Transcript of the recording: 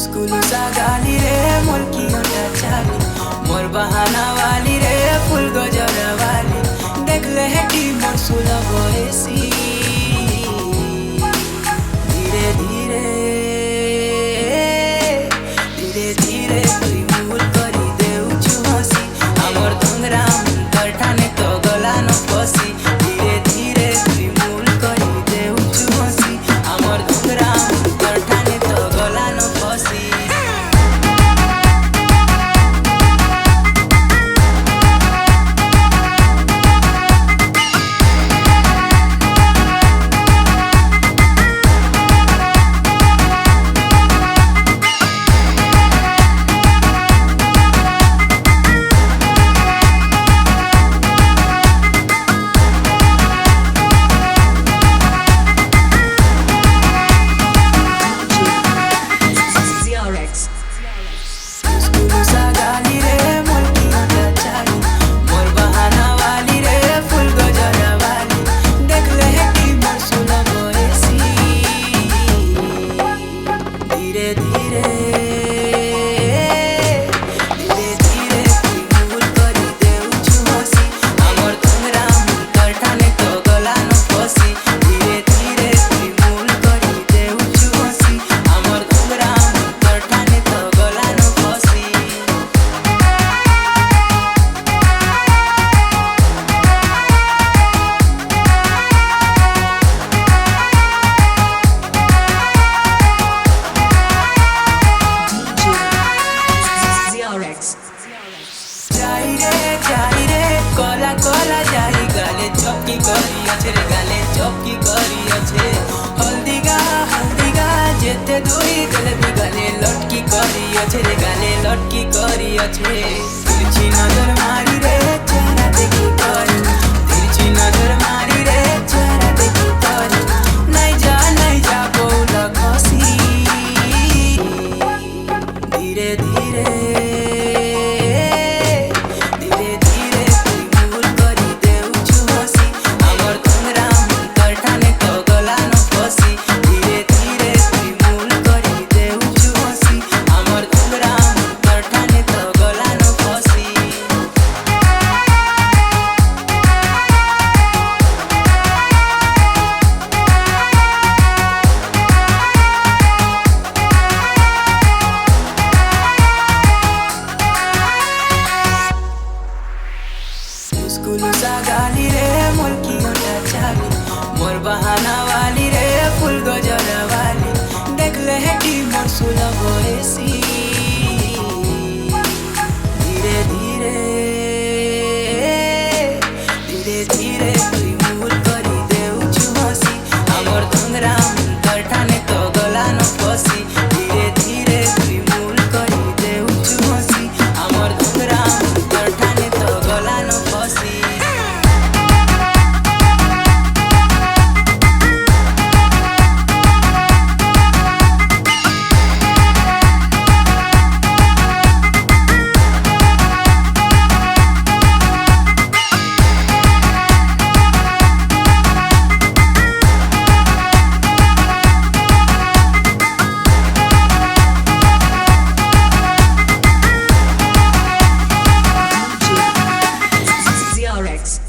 school सा गाली रे मोर की ओटा चाली मोर बहाना वाली रे फुल गजरा वाली देख ले है कि मोर सुलभ ऐसी धीरे धीरे धीरे धीरे तुई मूल करी देउछु हसी हमर तंगरा मुंतर ठाने तो गला न फसी धीरे धीरे तुई मूल करी देउछु हसी हमर तंगरा मुंतर ठाने तो गला न फसी चौकी करी अच्छे रे गाले चौकी करी अच्छे हल्दी गा जेते दूरी गले भी गाले लटकी करी अच्छे रे गाले लटकी करी अच्छे तिरछी नजर मारी रे चेहरा देखी करी तिरछी नजर मारी रे चेहरा देखी करी नहीं जा बोल खसी धीरे धीरे स्कूल सा गाली रे मोर की ओटा चाली मोर बहाना वाली रे फुल गजरा वाली देख ले है कि मोर सुलभ ऐसी धीरे धीरे धीरे धीरे तुई मूल करी देउछु हसी हमर तंगरा मुंतर ठाने तो गला न फसी धीरे धीरे तुई मूल करी देउछु हसी हमर तंगरा मुंतर ठाने तो गला न फसी ZRX